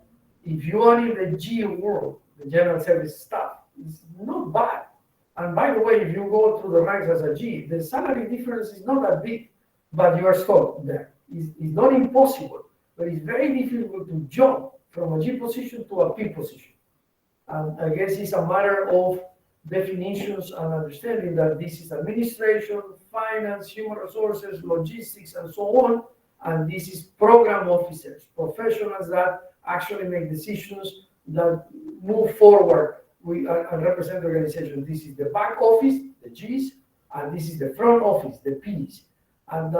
If you are in the G world, the general service staff, it's not bad. And by the way, if you go through the ranks as a G, the salary difference is not that big, but you are stuck there. It's not impossible, but it's very difficult to jump from a G position to a P position. And I guess it's a matter of definitions and understanding that this is administration, finance, human resources, logistics, and so on. And this is program officers, professionals that actually make decisions that move forward and represent the organization. This is the back office, the Gs, and this is the front office, the Ps. And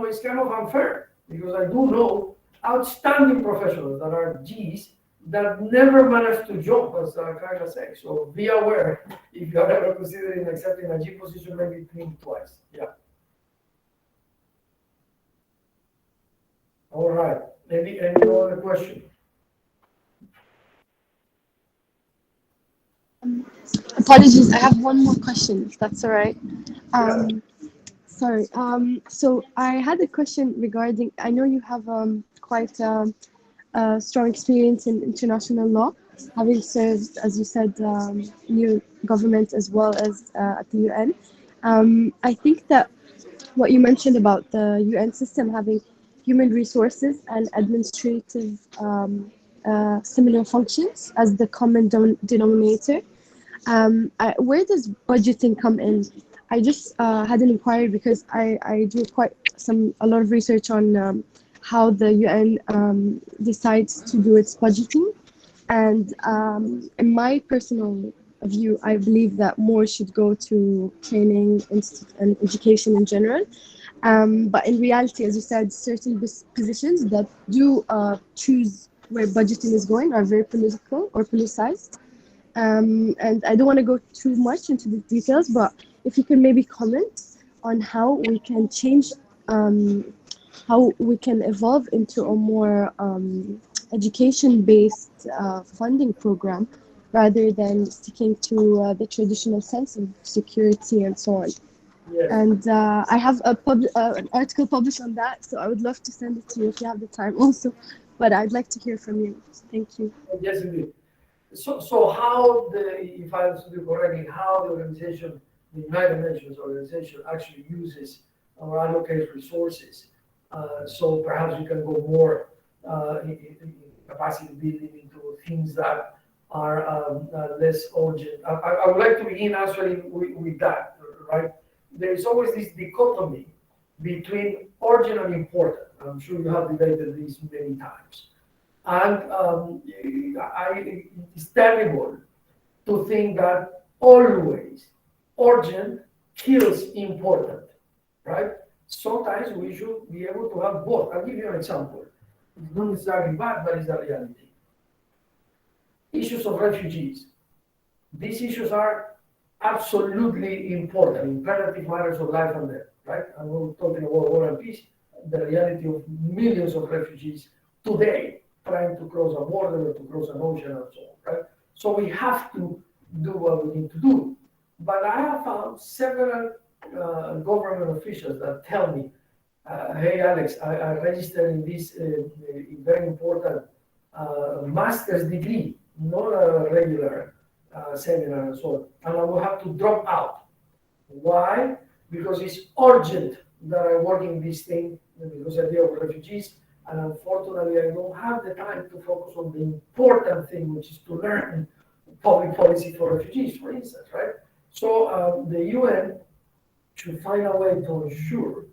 it's kind of unfair because I do know outstanding professionals that are Gs that never manage to jump, as Carla said. So be aware if you are ever considering accepting a G position, maybe think twice. Yeah. All right. Any other question? Apologies, I have one more question, if that's all right. Sorry. So I had a question regarding. I know you have quite strong experience in international law, having served, as you said, in your government as well as at the UN. I think that what you mentioned about the UN system having human resources and administrative similar functions as the common denominator. Where does budgeting come in? I just had an inquiry because I do a lot of research on how the UN decides to do its budgeting. And in my personal view, I believe that more should go to training and education in general. But in reality, as you said, certain positions that do choose where budgeting is going are very political or politicized. And I don't want to go too much into the details, but if you can maybe comment on how we can change, how we can evolve into a more education-based funding program rather than sticking to the traditional sense of security and so on. Yes. And I have an article published on that, so I would love to send it to you if you have the time also. But I'd like to hear from you. Thank you. Yes, indeed. So how if I understood correctly, how the organization, the United Nations organization, actually uses or allocates resources. So perhaps we can go more in capacity building into things that are less urgent. I would like to begin answering with that, right? There is always this dichotomy between urgent and important. I'm sure you have debated this many times. And it's terrible to think that always urgent kills important, right? Sometimes we should be able to have both. I'll give you an example. It's not necessarily bad, but it's a reality. Issues of refugees. These issues are absolutely important, imperative matters of life and death, right? And we're talking about war and peace, the reality of millions of refugees today trying to cross a border or to cross an ocean and so on, right? So we have to do what we need to do. But I have found several government officials that tell me, hey, Alex, I registered in this very important master's degree, not a regular seminar and so on, and I will have to drop out. Why? Because it's urgent that I work in this thing because I deal with refugees. And unfortunately, I don't have the time to focus on the important thing, which is to learn public policy for refugees, for instance, right? So the UN should find a way to ensure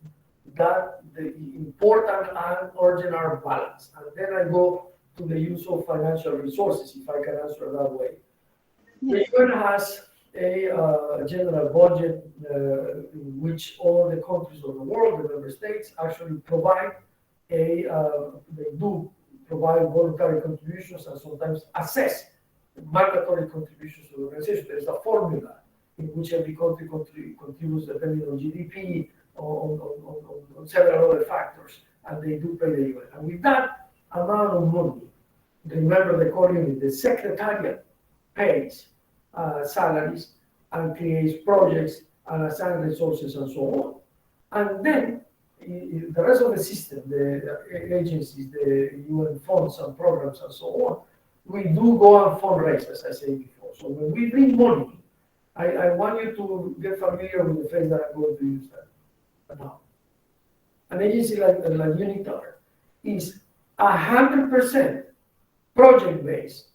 that the important and urgent are balanced. And then I go to the use of financial resources, if I can answer that way. The UN has a general budget in which all the countries of the world, the member states, actually provide they do provide voluntary contributions and sometimes assess mandatory contributions to the organization. There is a formula in which every country contributes depending on GDP, on several other factors, and they do pay the UN. And with that amount of money, remember the core unit, the secretariat pays salaries and creates projects and assigns resources and so on. And then the rest of the system, the agencies, the UN funds and programs and so on, we do go and fundraise, as I said before. So when we bring money, I want you to get familiar with the phrase that I'm going to use that now. An agency like UNITAR is 100% project-based.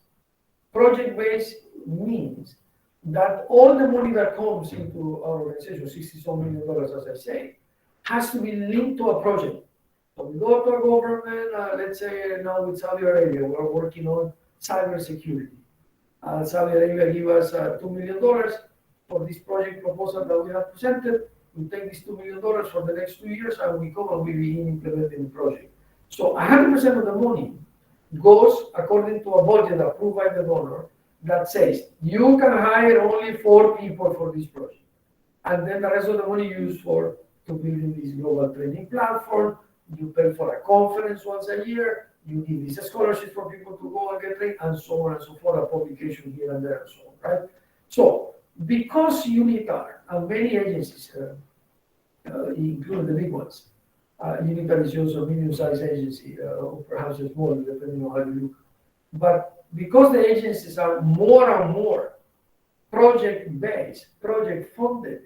Project-based means that all the money that comes into our organization, $60 million, as I say, has to be linked to a project. So we go to a government, let's say now with Saudi Arabia, we're working on cybersecurity. Saudi Arabia give us $2 million for this project proposal that we have presented. We take this $2 million for the next 2 years and we come and we begin implementing the project. So 100% of the money goes according to a budget approved by the donor that says you can hire only 4 people for this project. And then the rest of the money used to building this global training platform. You pay for a conference once a year. You give these scholarships for people to go and get trained, and so on and so forth, a publication here and there and so on, right? So, because UNITAR and many agencies including the big ones. UNITAR is also a medium-sized agency, or perhaps a smaller, depending on how you look. But because the agencies are more and more project-based, project-funded,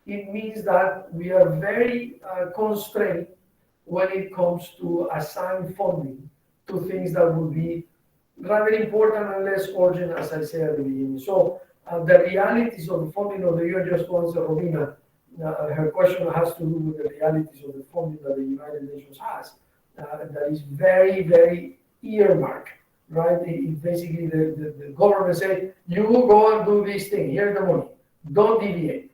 it means that we are very constrained when it comes to assign funding to things that would be rather important and less urgent, as I said at the beginning. So the realities of the funding of the year, just to answer Romina, her question has to do with the realities of the funding that the United Nations has. That is very, very earmarked, right? Basically, the government say, you go and do this thing, here's the money, don't deviate.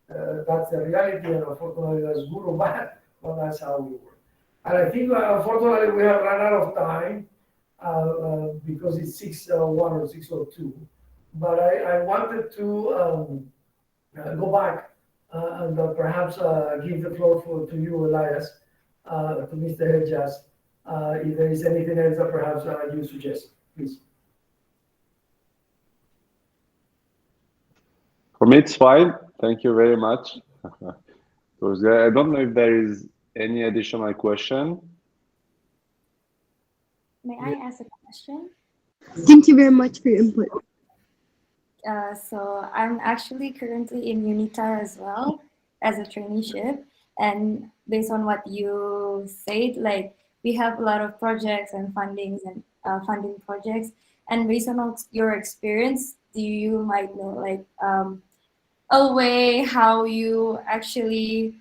That's the reality, and unfortunately, that's good or bad, but that's how we work. And I think, unfortunately, we have run out of time because it's 6:01 or 6:02. But I wanted to go back and perhaps give the floor to you, Elias, to Mr. Hedjas, if there is anything else that perhaps you suggest, please. For me, it's fine. Thank you very much. I don't know if there is any additional question. May I ask a question? Thank you very much for your input. So I'm actually currently in UNITAR as well as a traineeship, and based on what you said, like we have a lot of projects and fundings and funding projects, and based on your experience, you might know like a way how you actually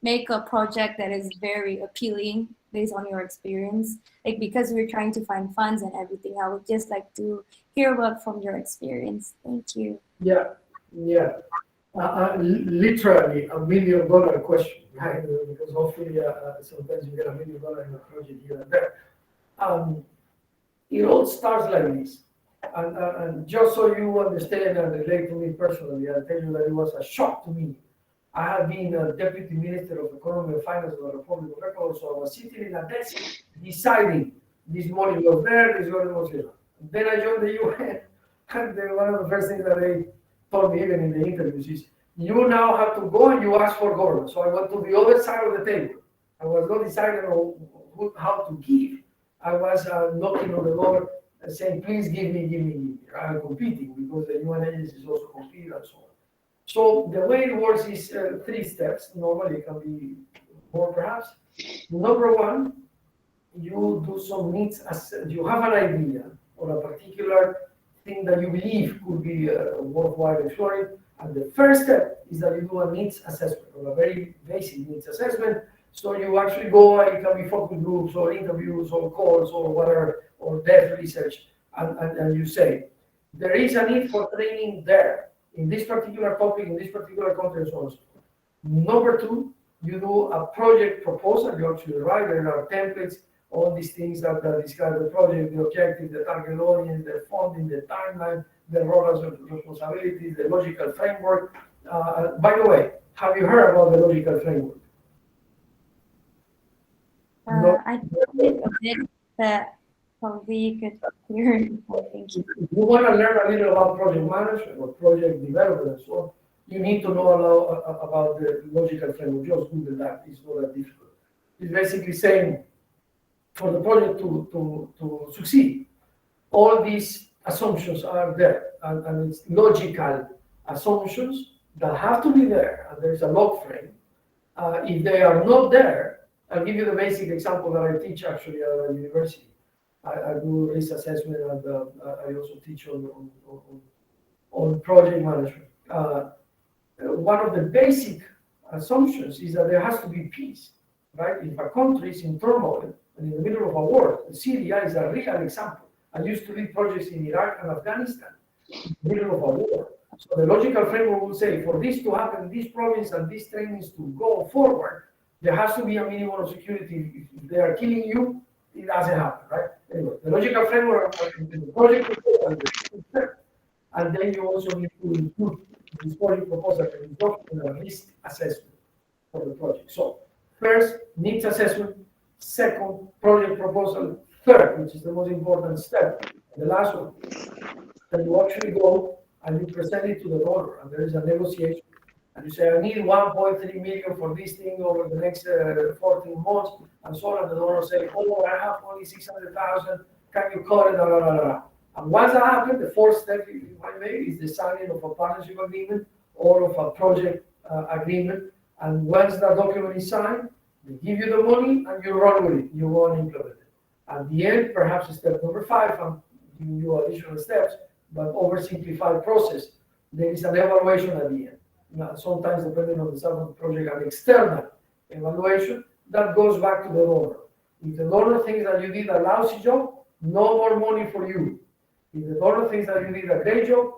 make a project that is very appealing based on your experience, like because we're trying to find funds and everything. I would just like to hear about from your experience. Thank you. Yeah. Literally $1 million question, right? Because hopefully sometimes you get $1 million in a project here and there. It all starts like this. And just so you understand and relate to me personally, I'll tell you that it was a shock to me. I have been a deputy minister of economy and finance of the Republic of Ecuador, so I was sitting in a desk deciding this money was there, this money was here. Then I joined the UN, and then one of the first things that they told me, even in the interviews, is you now have to go and you ask for government. So I went to the other side of the table. I was not deciding on how to give. I was knocking on the door and saying, please give me. I'm competing because the UN agencies also compete and so on. So the way it works is 3 steps. Normally it can be more perhaps. Number one, you do some needs. You have an idea or a particular thing that you believe could be worthwhile exploring. And the first step is that you do a needs assessment, or a very basic needs assessment. So you actually go, it can be focus groups or interviews or calls or whatever, or dev research, and you say, there is a need for training there in this particular topic, in this particular country, and so on and so forth. Number 2, you do a project proposal. You actually write, there are templates, all these things that describe the project, the objective, the target audience, the funding, the timeline, the roles and responsibilities, the logical framework. By the way, have you heard about the logical framework? I think a bit, but probably you could hear it. Thank you. If you want to learn a little about project management or project development and so on, you need to know about the logical framework. Just Google that. It's not that difficult. It's basically saying for the project to succeed, all these assumptions are there, and it's logical assumptions that have to be there, and there's a log frame. If they are not there, I'll give you the basic example that I teach actually at a university. I do risk assessment, and I also teach on project management. One of the basic assumptions is that there has to be peace, right? If a country is in turmoil and in the middle of a war, Syria is a real example. I used to lead projects in Iraq and Afghanistan in the middle of a war. So the logical framework will say, for this to happen, this province and these trainings to go forward, there has to be a minimum of security. If they are killing you, it doesn't happen, right? Anyway, the logical framework in the project proposal, and then you also need to include this project proposal and a risk assessment for the project. So first, needs assessment. Second, project proposal. Third, which is the most important step, the last one, that you actually go and you present it to the donor, and there is a negotiation. and you say, I need 1.3 million for this thing over the next 14 months, and so on, and the donor say, oh, I have only 600,000, can you cut it, blah, blah, blah, blah. And once that happens, the fourth step you might make is the signing of a partnership agreement or of a project agreement. And once that document is signed, they give you the money and you run with it. You go and implement it. At the end, perhaps step number 5, I'm giving you additional steps, but oversimplified process. There is an evaluation at the end. Now, sometimes, depending on the size of the project, an external evaluation that goes back to the donor. If the donor thinks that you did a lousy job, no more money for you. If the donor thinks that you did a great job,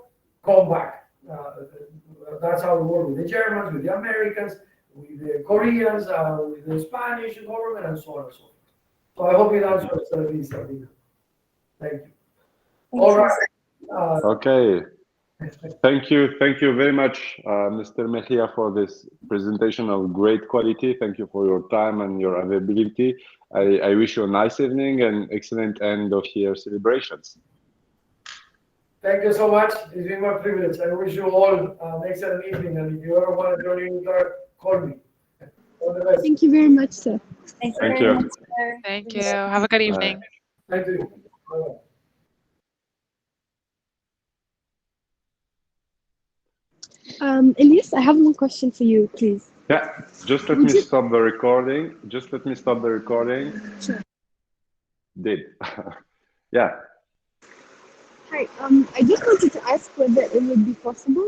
come back. That's how we work with the Germans, with the Americans, with the Koreans, with the Spanish government, and so on and so forth. So I hope it answers this. Thank you. All right. Okay. Thank you very much, Mr. Mejia, for this presentation of great quality. Thank you for your time and your availability. I wish you a nice evening and excellent end of year celebrations. Thank you so much. It's been my privilege. I wish you all an excellent evening. And if you ever want to join UNITAR, call me. All the best. Thank you very much, sir. Thank you Thank very you. much, sir. Thank you. Have a good evening. Thank you. Bye-bye. Elias, I have one question for you, please. Yeah, just let me stop the recording. Just let me stop the recording. Sure. Did. Yeah. Hi, I just wanted to ask whether it would be possible